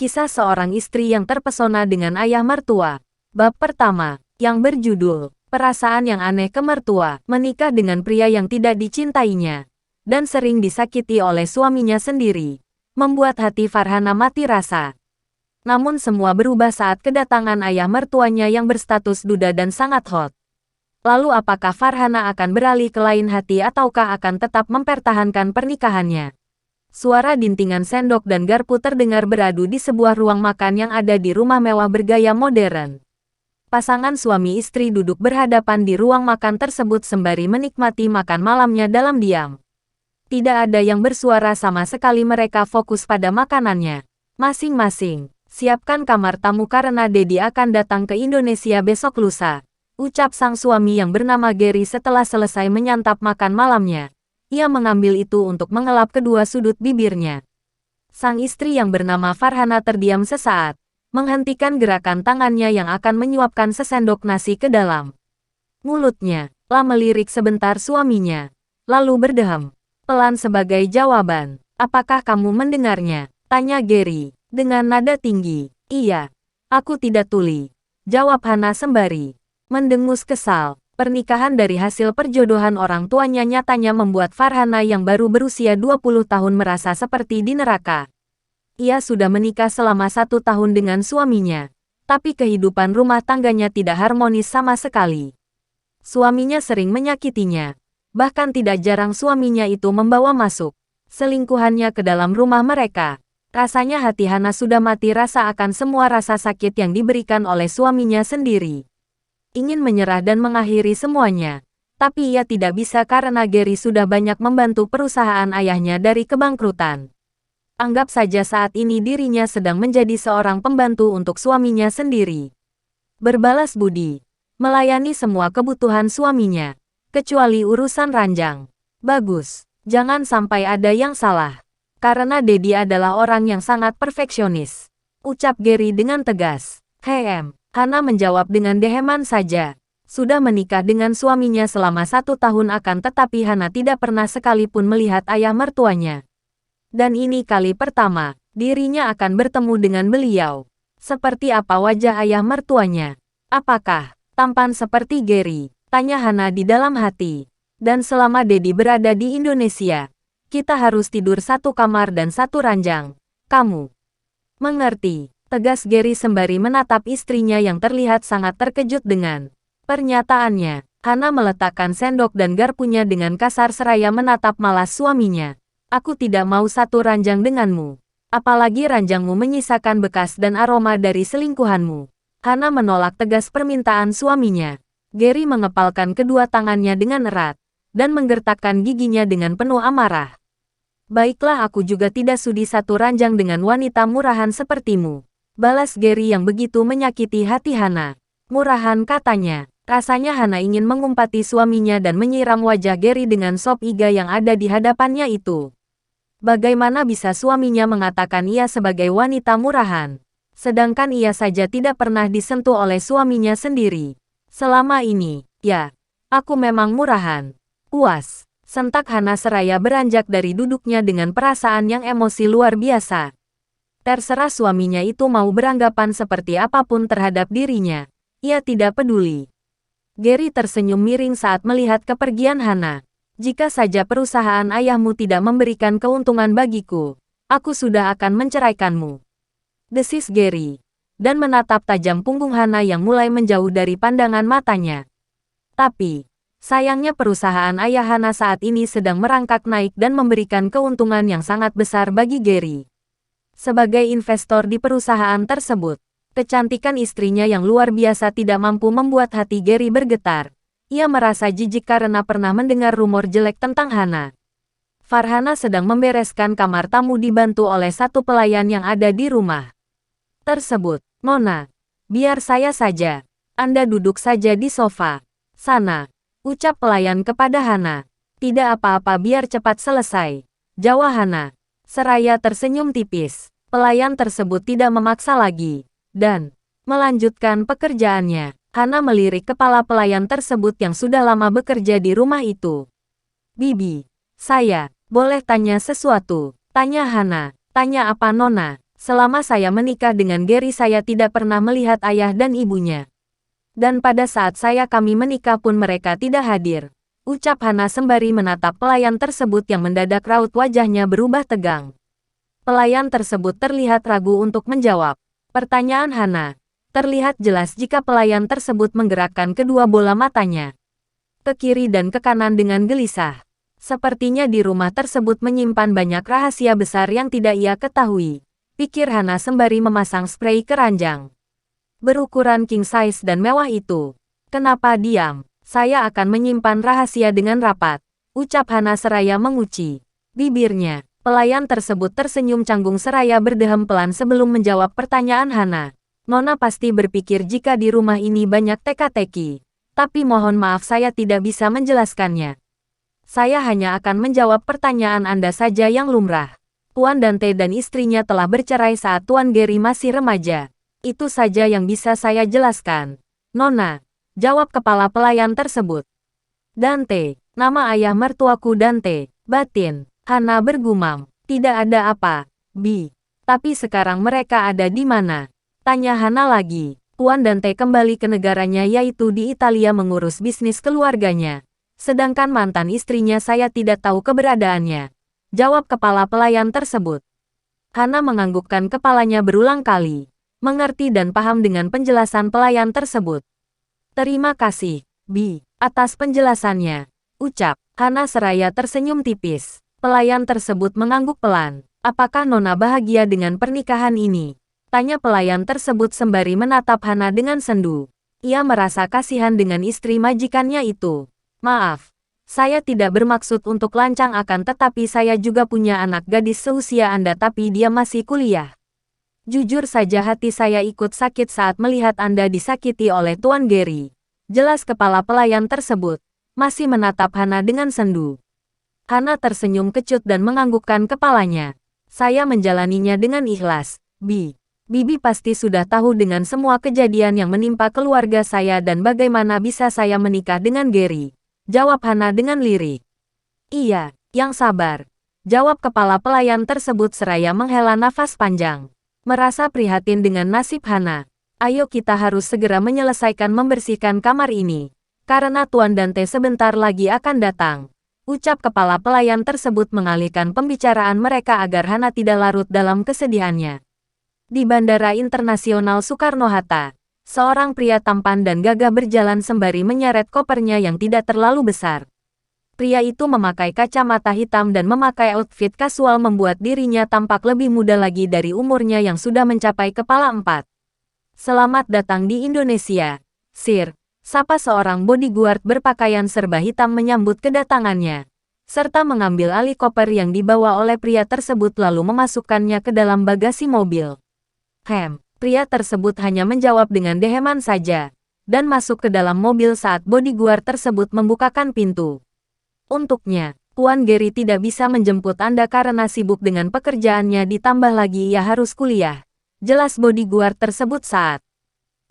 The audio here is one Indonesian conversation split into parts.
Kisah seorang istri yang terpesona dengan ayah mertua. Bab pertama, yang berjudul, Perasaan yang Aneh ke Mertua, menikah dengan pria yang tidak dicintainya, dan sering disakiti oleh suaminya sendiri, membuat hati Farhana mati rasa. Namun semua berubah saat kedatangan ayah mertuanya yang berstatus duda dan sangat hot. Lalu apakah Farhana akan beralih ke lain hati ataukah akan tetap mempertahankan pernikahannya? Suara dintingan sendok dan garpu terdengar beradu di sebuah ruang makan yang ada di rumah mewah bergaya modern. Pasangan suami istri duduk berhadapan di ruang makan tersebut sembari menikmati makan malamnya dalam diam. Tidak ada yang bersuara sama sekali, mereka fokus pada makanannya. Masing-masing, siapkan kamar tamu karena Dedi akan datang ke Indonesia besok lusa, ucap sang suami yang bernama Gary setelah selesai menyantap makan malamnya. Ia mengambil itu untuk mengelap kedua sudut bibirnya. Sang istri yang bernama Farhana terdiam sesaat, menghentikan gerakan tangannya yang akan menyuapkan sesendok nasi ke dalam mulutnya. Melirik sebentar suaminya, lalu berdeham pelan sebagai jawaban. "Apakah kamu mendengarnya?" tanya Gary, dengan nada tinggi. "Iya, aku tidak tuli," jawab Hana sembari mendengus kesal. Pernikahan dari hasil perjodohan orang tuanya nyatanya membuat Farhana yang baru berusia 20 tahun merasa seperti di neraka. Ia sudah menikah selama 1 tahun dengan suaminya, tapi kehidupan rumah tangganya tidak harmonis sama sekali. Suaminya sering menyakitinya, bahkan tidak jarang suaminya itu membawa masuk selingkuhannya ke dalam rumah mereka. Rasanya hati Hana sudah mati rasa akan semua rasa sakit yang diberikan oleh suaminya sendiri. Ingin menyerah dan mengakhiri semuanya. Tapi ia tidak bisa karena Gary sudah banyak membantu perusahaan ayahnya dari kebangkrutan. Anggap saja saat ini dirinya sedang menjadi seorang pembantu untuk suaminya sendiri. Berbalas budi, melayani semua kebutuhan suaminya, kecuali urusan ranjang. Bagus, jangan sampai ada yang salah. Karena Dedi adalah orang yang sangat perfeksionis, ucap Gary dengan tegas. Hana menjawab dengan deheman saja. Sudah menikah dengan suaminya selama 1 tahun tetapi Hana tidak pernah sekalipun melihat ayah mertuanya. Dan ini kali pertama, dirinya akan bertemu dengan beliau. Seperti apa wajah ayah mertuanya? Apakah tampan seperti Gary? Tanya Hana di dalam hati. Dan selama Dedi berada di Indonesia, kita harus tidur 1 kamar dan 1 ranjang. Kamu mengerti? Tegas Gary sembari menatap istrinya yang terlihat sangat terkejut dengan pernyataannya. Hana meletakkan sendok dan garpunya dengan kasar seraya menatap malas suaminya. "Aku tidak mau 1 ranjang denganmu. Apalagi ranjangmu menyisakan bekas dan aroma dari selingkuhanmu." Hana menolak tegas permintaan suaminya. Gary mengepalkan kedua tangannya dengan erat dan menggertakkan giginya dengan penuh amarah. "Baiklah, aku juga tidak sudi 1 ranjang dengan wanita murahan sepertimu," balas Gary yang begitu menyakiti hati Hana. "Murahan," katanya. Rasanya Hana ingin mengumpati suaminya dan menyiram wajah Gary dengan sop iga yang ada di hadapannya itu. Bagaimana bisa suaminya mengatakan ia sebagai wanita murahan, sedangkan ia saja tidak pernah disentuh oleh suaminya sendiri. Selama ini, ya, aku memang murahan. Puas, sentak Hana seraya beranjak dari duduknya dengan perasaan yang emosi luar biasa. Terserah suaminya itu mau beranggapan seperti apapun terhadap dirinya. Ia tidak peduli. Gary tersenyum miring saat melihat kepergian Hana. "Jika saja perusahaan ayahmu tidak memberikan keuntungan bagiku, aku sudah akan menceraikanmu," desis Gary, dan menatap tajam punggung Hana yang mulai menjauh dari pandangan matanya. Tapi, sayangnya perusahaan ayah Hana saat ini sedang merangkak naik dan memberikan keuntungan yang sangat besar bagi Gary. Sebagai investor di perusahaan tersebut, kecantikan istrinya yang luar biasa tidak mampu membuat hati Gary bergetar. Ia merasa jijik karena pernah mendengar rumor jelek tentang Hana. Farhana sedang membereskan kamar tamu dibantu oleh 1 pelayan yang ada di rumah tersebut. "Nona, biar saya saja. Anda duduk saja di sofa sana," ucap pelayan kepada Hana. "Tidak apa-apa, biar cepat selesai," jawab Hana seraya tersenyum tipis. Pelayan tersebut tidak memaksa lagi dan melanjutkan pekerjaannya. Hana melirik kepala pelayan tersebut yang sudah lama bekerja di rumah itu. "Bibi, saya boleh tanya sesuatu?" tanya Hana. "Tanya apa, Nona?" Selama saya menikah dengan Gary saya tidak pernah melihat ayah dan ibunya. Dan pada saat kami menikah pun mereka tidak hadir. Ucap Hana sembari menatap pelayan tersebut yang mendadak raut wajahnya berubah tegang. Pelayan tersebut terlihat ragu untuk menjawab pertanyaan Hana. Terlihat jelas jika pelayan tersebut menggerakkan kedua bola matanya ke kiri dan ke kanan dengan gelisah. Sepertinya di rumah tersebut menyimpan banyak rahasia besar yang tidak ia ketahui, pikir Hana sembari memasang spray keranjang berukuran king size dan mewah itu. Kenapa diam? Saya akan menyimpan rahasia dengan rapat, ucap Hana seraya menguci bibirnya. Pelayan tersebut tersenyum canggung seraya berdeham pelan sebelum menjawab pertanyaan Hana. Nona pasti berpikir jika di rumah ini banyak teka-teki. Tapi mohon maaf saya tidak bisa menjelaskannya. Saya hanya akan menjawab pertanyaan Anda saja yang lumrah. Tuan Dante dan istrinya telah bercerai saat Tuan Gary masih remaja. Itu saja yang bisa saya jelaskan. Nona, jawab kepala pelayan tersebut. Dante, nama ayah mertuaku Dante, batin. Hana bergumam, tidak ada apa, Bi. Tapi sekarang mereka ada di mana? Tanya Hana lagi. Tuan Dante kembali ke negaranya yaitu di Italia mengurus bisnis keluarganya. Sedangkan mantan istrinya saya tidak tahu keberadaannya. Jawab kepala pelayan tersebut. Hana menganggukkan kepalanya berulang kali. Mengerti dan paham dengan penjelasan pelayan tersebut. Terima kasih, Bi, atas penjelasannya. Ucap, Hana seraya tersenyum tipis. Pelayan tersebut mengangguk pelan. Apakah Nona bahagia dengan pernikahan ini? Tanya pelayan tersebut sembari menatap Hana dengan sendu. Ia merasa kasihan dengan istri majikannya itu. Maaf, saya tidak bermaksud untuk lancang akan tetapi saya juga punya anak gadis seusia Anda tapi dia masih kuliah. Jujur saja hati saya ikut sakit saat melihat Anda disakiti oleh Tuan Gary. Jelas kepala pelayan tersebut. Masih menatap Hana dengan sendu. Hana tersenyum kecut dan menganggukkan kepalanya. Saya menjalaninya dengan ikhlas, Bi. Bibi pasti sudah tahu dengan semua kejadian yang menimpa keluarga saya dan bagaimana bisa saya menikah dengan Gary. Jawab Hana dengan lirik. Iya, yang sabar. Jawab kepala pelayan tersebut seraya menghela nafas panjang. Merasa prihatin dengan nasib Hana. Ayo kita harus segera menyelesaikan membersihkan kamar ini. Karena Tuan Dante sebentar lagi akan datang. Ucap kepala pelayan tersebut mengalihkan pembicaraan mereka agar Hana tidak larut dalam kesedihannya. Di Bandara Internasional Soekarno-Hatta, seorang pria tampan dan gagah berjalan sembari menyeret kopernya yang tidak terlalu besar. Pria itu memakai kacamata hitam dan memakai outfit kasual membuat dirinya tampak lebih muda lagi dari umurnya yang sudah mencapai kepala 4. Selamat datang di Indonesia, Sir. Sapa seorang bodyguard berpakaian serba hitam menyambut kedatangannya, serta mengambil alih koper yang dibawa oleh pria tersebut lalu memasukkannya ke dalam bagasi mobil. Pria tersebut hanya menjawab dengan deheman saja, dan masuk ke dalam mobil saat bodyguard tersebut membukakan pintu. Untuknya, Tuan Gary tidak bisa menjemput Anda karena sibuk dengan pekerjaannya ditambah lagi ia harus kuliah. Jelas bodyguard tersebut saat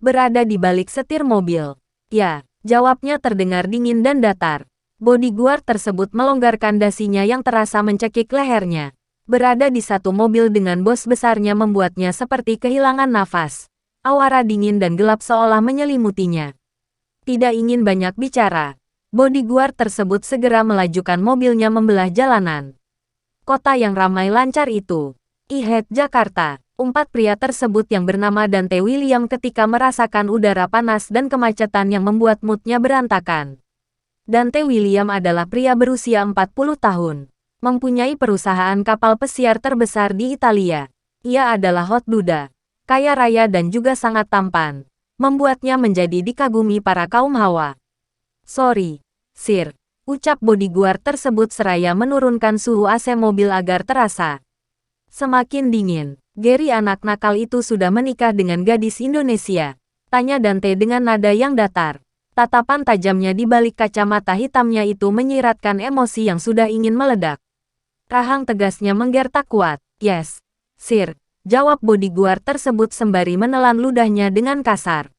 berada di balik setir mobil. Ya, jawabnya terdengar dingin dan datar. Bodyguard tersebut melonggarkan dasinya yang terasa mencekik lehernya. Berada di satu mobil dengan bos besarnya membuatnya seperti kehilangan nafas. Aura dingin dan gelap seolah menyelimutinya. Tidak ingin banyak bicara. Bodyguard tersebut segera melajukan mobilnya membelah jalanan. Kota yang ramai lancar itu. Ihead, Jakarta. Empat pria tersebut yang bernama Dante William ketika merasakan udara panas dan kemacetan yang membuat moodnya berantakan. Dante William adalah pria berusia 40 tahun. Mempunyai perusahaan kapal pesiar terbesar di Italia. Ia adalah hot duda, kaya raya dan juga sangat tampan. Membuatnya menjadi dikagumi para kaum hawa. Sorry, Sir. Ucap bodyguard tersebut seraya menurunkan suhu AC mobil agar terasa semakin dingin. Gary anak nakal itu sudah menikah dengan gadis Indonesia. Tanya Dante dengan nada yang datar. Tatapan tajamnya di balik kacamata hitamnya itu menyiratkan emosi yang sudah ingin meledak. Rahang tegasnya menggertak kuat. Yes, Sir. Jawab bodyguard tersebut sembari menelan ludahnya dengan kasar.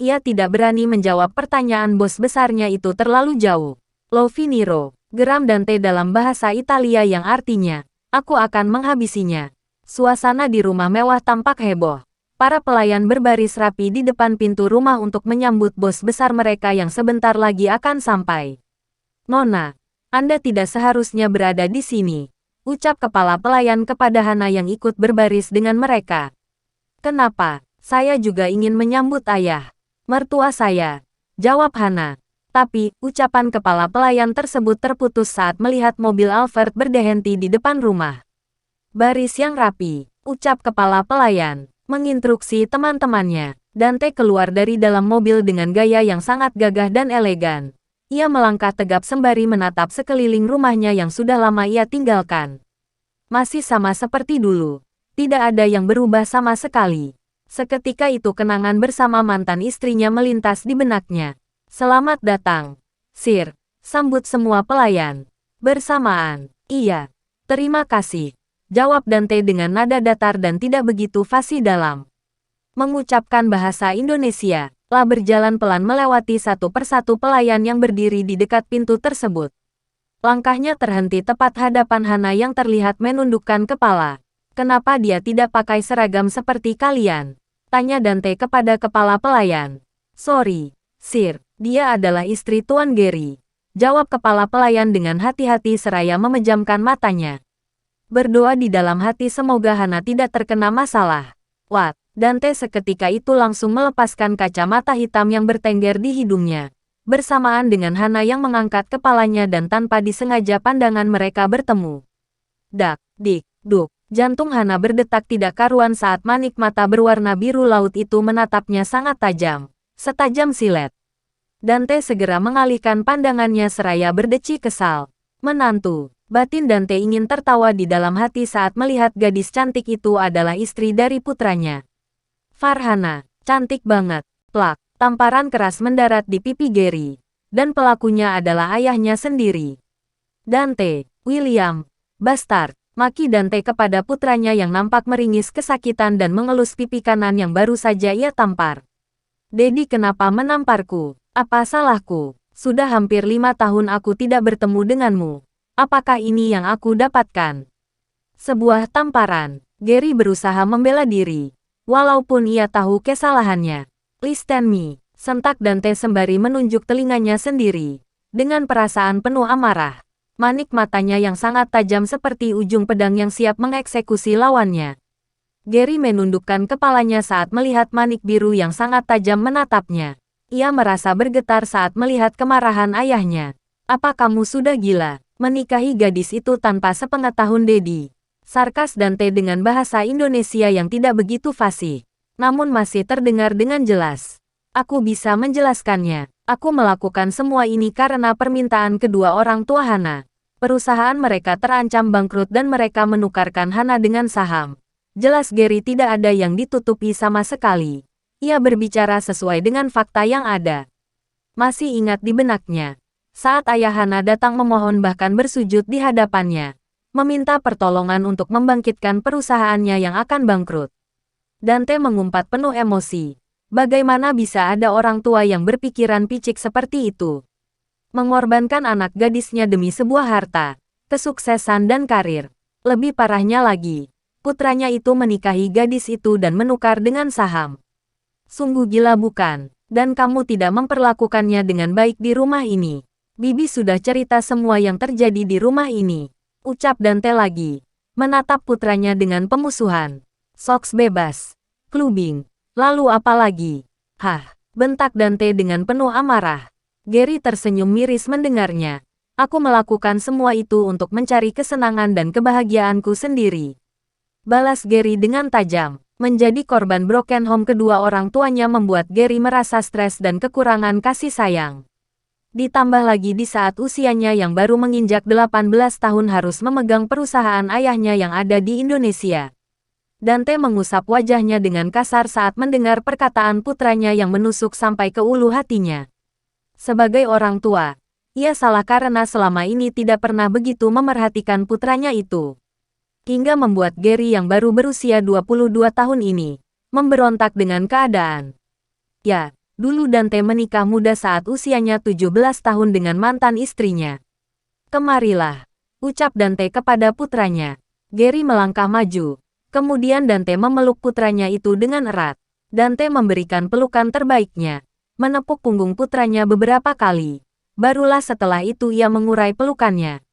Ia tidak berani menjawab pertanyaan bos besarnya itu terlalu jauh. Lo finirò, geram Dante dalam bahasa Italia yang artinya, aku akan menghabisinya. Suasana di rumah mewah tampak heboh. Para pelayan berbaris rapi di depan pintu rumah untuk menyambut bos besar mereka yang sebentar lagi akan sampai. Nona, Anda tidak seharusnya berada di sini, ucap kepala pelayan kepada Hana yang ikut berbaris dengan mereka. Kenapa? Saya juga ingin menyambut ayah. Mertua saya, jawab Hana. Tapi, ucapan kepala pelayan tersebut terputus saat melihat mobil Albert berdehenti di depan rumah. Baris yang rapi, ucap kepala pelayan, menginstruksi teman-temannya. Dante keluar dari dalam mobil dengan gaya yang sangat gagah dan elegan. Ia melangkah tegap sembari menatap sekeliling rumahnya yang sudah lama ia tinggalkan. Masih sama seperti dulu. Tidak ada yang berubah sama sekali. Seketika itu kenangan bersama mantan istrinya melintas di benaknya. Selamat datang, Sir. Sambut semua pelayan. Bersamaan. Iya. Terima kasih. Jawab Dante dengan nada datar dan tidak begitu fasih dalam. Mengucapkan bahasa Indonesia, La berjalan pelan melewati satu persatu pelayan yang berdiri di dekat pintu tersebut. Langkahnya terhenti tepat hadapan Hana yang terlihat menundukkan kepala. Kenapa dia tidak pakai seragam seperti kalian? Tanya Dante kepada kepala pelayan. Sorry, Sir, dia adalah istri Tuan Gary. Jawab kepala pelayan dengan hati-hati seraya memejamkan matanya. Berdoa di dalam hati semoga Hana tidak terkena masalah. Wat, Dante seketika itu langsung melepaskan kacamata hitam yang bertengger di hidungnya. Bersamaan dengan Hana yang mengangkat kepalanya dan tanpa disengaja pandangan mereka bertemu. Dak, dik, duk. Jantung Hana berdetak tidak karuan saat manik mata berwarna biru laut itu menatapnya sangat tajam. Setajam silet. Dante segera mengalihkan pandangannya seraya berdeci kesal. Menantu. Batin Dante ingin tertawa di dalam hati saat melihat gadis cantik itu adalah istri dari putranya. Farhana, cantik banget. Plak, tamparan keras mendarat di pipi Gary. Dan pelakunya adalah ayahnya sendiri. Dante, William, bastard, maki Dante kepada putranya yang nampak meringis kesakitan dan mengelus pipi kanan yang baru saja ia tampar. Dedi, kenapa menamparku? Apa salahku? Sudah hampir 5 tahun aku tidak bertemu denganmu. Apakah ini yang aku dapatkan? Sebuah tamparan. Gary berusaha membela diri. Walaupun ia tahu kesalahannya. Listen me, sentak Dante sembari menunjuk telinganya sendiri. Dengan perasaan penuh amarah. Manik matanya yang sangat tajam seperti ujung pedang yang siap mengeksekusi lawannya. Gary menundukkan kepalanya saat melihat manik biru yang sangat tajam menatapnya. Ia merasa bergetar saat melihat kemarahan ayahnya. Apa kamu sudah gila? Menikahi gadis itu tanpa sepengetahuan Dedi. Sarkas Dante dengan bahasa Indonesia yang tidak begitu fasih. Namun masih terdengar dengan jelas. Aku bisa menjelaskannya. Aku melakukan semua ini karena permintaan kedua orang tua Hana. Perusahaan mereka terancam bangkrut dan mereka menukarkan Hana dengan saham. Jelas Gary tidak ada yang ditutupi sama sekali. Ia berbicara sesuai dengan fakta yang ada. Masih ingat di benaknya. Saat ayah Hana datang memohon bahkan bersujud di hadapannya. Meminta pertolongan untuk membangkitkan perusahaannya yang akan bangkrut. Dante mengumpat penuh emosi. Bagaimana bisa ada orang tua yang berpikiran picik seperti itu? Mengorbankan anak gadisnya demi sebuah harta, kesuksesan dan karir. Lebih parahnya lagi, putranya itu menikahi gadis itu dan menukar dengan saham. Sungguh gila bukan? Dan kamu tidak memperlakukannya dengan baik di rumah ini. Bibi sudah cerita semua yang terjadi di rumah ini. Ucap Dante lagi. Menatap putranya dengan pemusuhan. Soks bebas. Clubbing. Lalu apa lagi? Hah, bentak Dante dengan penuh amarah. Gary tersenyum miris mendengarnya. Aku melakukan semua itu untuk mencari kesenangan dan kebahagiaanku sendiri. Balas Gary dengan tajam. Menjadi korban broken home kedua orang tuanya membuat Gary merasa stres dan kekurangan kasih sayang. Ditambah lagi di saat usianya yang baru menginjak 18 tahun harus memegang perusahaan ayahnya yang ada di Indonesia. Dante mengusap wajahnya dengan kasar saat mendengar perkataan putranya yang menusuk sampai ke ulu hatinya. Sebagai orang tua, ia salah karena selama ini tidak pernah begitu memerhatikan putranya itu. Hingga membuat Gary yang baru berusia 22 tahun ini, memberontak dengan keadaan. Ya. Dulu Dante menikah muda saat usianya 17 tahun dengan mantan istrinya. Kemarilah, ucap Dante kepada putranya. Gary melangkah maju. Kemudian Dante memeluk putranya itu dengan erat. Dante memberikan pelukan terbaiknya, menepuk punggung putranya beberapa kali. Barulah setelah itu ia mengurai pelukannya.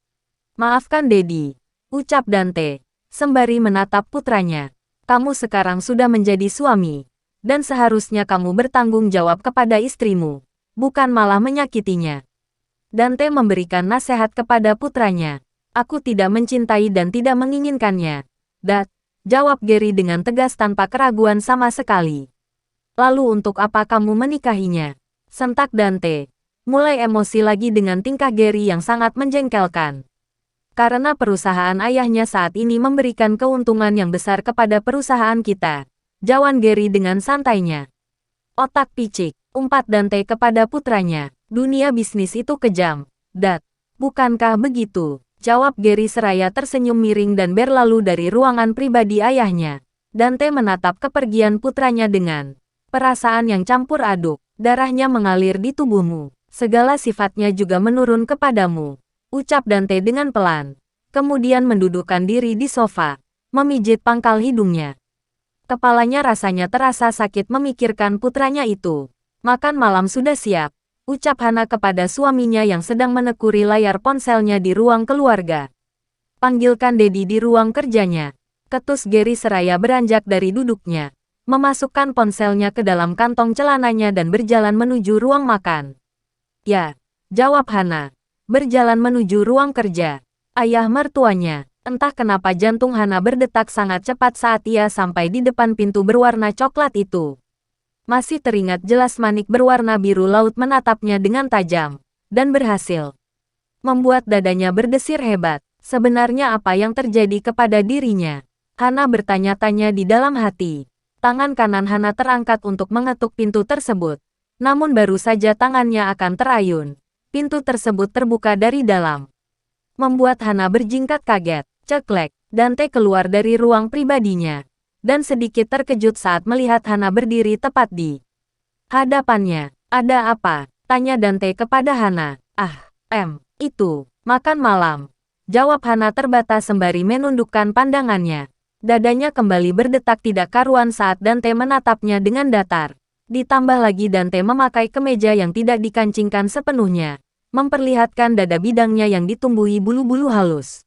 Maafkan Dedi, ucap Dante, sembari menatap putranya. Kamu sekarang sudah menjadi suami, dan seharusnya kamu bertanggung jawab kepada istrimu, bukan malah menyakitinya. Dante memberikan nasihat kepada putranya. Aku tidak mencintai dan tidak menginginkannya. Dad, jawab Gary dengan tegas tanpa keraguan sama sekali. Lalu untuk apa kamu menikahinya? Sentak Dante, mulai emosi lagi dengan tingkah Gary yang sangat menjengkelkan. Karena perusahaan ayahnya saat ini memberikan keuntungan yang besar kepada perusahaan kita. Jawab Gary dengan santainya. Otak picik, umpat Dante kepada putranya. Dunia bisnis itu kejam. Dad, bukankah begitu? Jawab Gary seraya tersenyum miring dan berlalu dari ruangan pribadi ayahnya. Dante menatap kepergian putranya dengan perasaan yang campur aduk. Darahnya mengalir di tubuhmu. Segala sifatnya juga menurun kepadamu. Ucap Dante dengan pelan. Kemudian mendudukkan diri di sofa. Memijit pangkal hidungnya. Kepalanya rasanya terasa sakit memikirkan putranya itu. Makan malam sudah siap. Ucap Hana kepada suaminya yang sedang menekuri layar ponselnya di ruang keluarga. Panggilkan Dedi di ruang kerjanya. Ketus Gary seraya beranjak dari duduknya. Memasukkan ponselnya ke dalam kantong celananya dan berjalan menuju ruang makan. Ya, jawab Hana. Berjalan menuju ruang kerja. Ayah mertuanya. Entah kenapa jantung Hana berdetak sangat cepat saat ia sampai di depan pintu berwarna coklat itu. Masih teringat jelas manik berwarna biru laut menatapnya dengan tajam, dan berhasil membuat dadanya berdesir hebat. Sebenarnya apa yang terjadi kepada dirinya? Hana bertanya-tanya di dalam hati. Tangan kanan Hana terangkat untuk mengetuk pintu tersebut. Namun baru saja tangannya akan terayun. Pintu tersebut terbuka dari dalam. Membuat Hana berjingkat kaget. Ceklek, Dante keluar dari ruang pribadinya. Dan sedikit terkejut saat melihat Hana berdiri tepat di hadapannya. Ada apa? Tanya Dante kepada Hana. Itu, makan malam. Jawab Hana terbatas sembari menundukkan pandangannya. Dadanya kembali berdetak tidak karuan saat Dante menatapnya dengan datar. Ditambah lagi Dante memakai kemeja yang tidak dikancingkan sepenuhnya. Memperlihatkan dada bidangnya yang ditumbuhi bulu-bulu halus.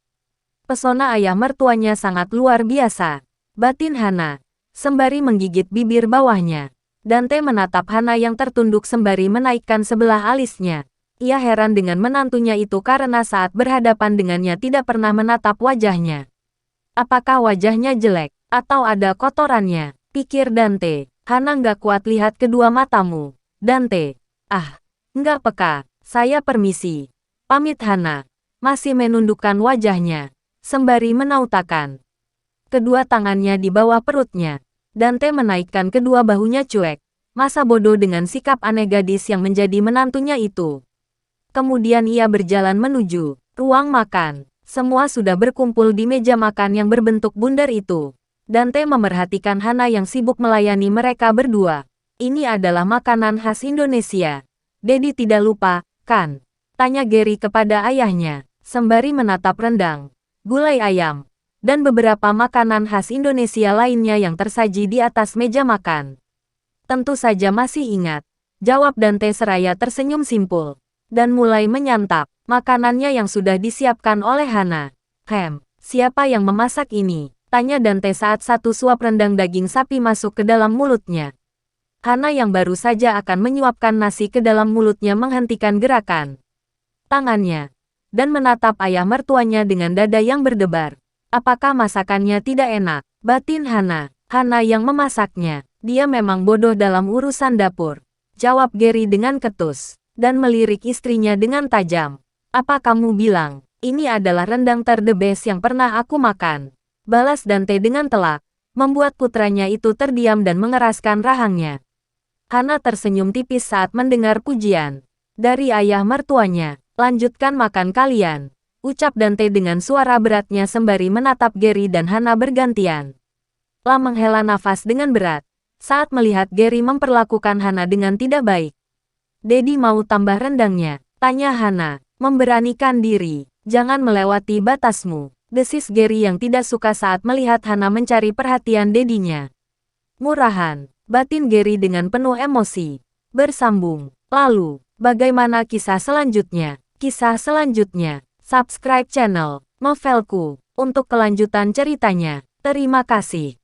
Pesona ayah mertuanya sangat luar biasa. Batin Hana, sembari menggigit bibir bawahnya. Dante menatap Hana yang tertunduk sembari menaikkan sebelah alisnya. Ia heran dengan menantunya itu karena saat berhadapan dengannya tidak pernah menatap wajahnya. Apakah wajahnya jelek, atau ada kotorannya? Pikir Dante. Hana nggak kuat lihat kedua matamu. Dante. Nggak peka. Saya permisi. Pamit Hana. Masih menundukkan wajahnya. Sembari menautakan kedua tangannya di bawah perutnya. Dante menaikkan kedua bahunya cuek. Masa bodoh dengan sikap aneh gadis yang menjadi menantunya itu. Kemudian ia berjalan menuju ruang makan. Semua sudah berkumpul di meja makan yang berbentuk bundar itu. Dante memerhatikan Hana yang sibuk melayani mereka berdua. Ini adalah makanan khas Indonesia. Dedi tidak lupa, kan? Tanya Gary kepada ayahnya. Sembari menatap rendang, gulai ayam, dan beberapa makanan khas Indonesia lainnya yang tersaji di atas meja makan. Tentu saja masih ingat, jawab Dante seraya tersenyum simpul, dan mulai menyantap makanannya yang sudah disiapkan oleh Hana. Siapa yang memasak ini? Tanya Dante saat satu suap rendang daging sapi masuk ke dalam mulutnya. Hana yang baru saja akan menyuapkan nasi ke dalam mulutnya menghentikan gerakan tangannya, dan menatap ayah mertuanya dengan dada yang berdebar. Apakah masakannya tidak enak? Batin Hana. Hana yang memasaknya. Dia memang bodoh dalam urusan dapur. Jawab Gary dengan ketus. Dan melirik istrinya dengan tajam. Apa kamu bilang? Ini adalah rendang the best yang pernah aku makan. Balas Dante dengan telak. Membuat putranya itu terdiam dan mengeraskan rahangnya. Hana tersenyum tipis saat mendengar pujian dari ayah mertuanya. Lanjutkan makan kalian. Ucap Dante dengan suara beratnya sembari menatap Gary dan Hana bergantian. La menghela nafas dengan berat saat melihat Gary memperlakukan Hana dengan tidak baik. Dedi mau tambah rendangnya? Tanya Hana, memberanikan diri. Jangan melewati batasmu. Desis Gary yang tidak suka saat melihat Hana mencari perhatian dedinya. Murahan, batin Gary dengan penuh emosi. Bersambung. Lalu, bagaimana kisah selanjutnya? Kisah selanjutnya, subscribe channel Novelku untuk kelanjutan ceritanya. Terima kasih.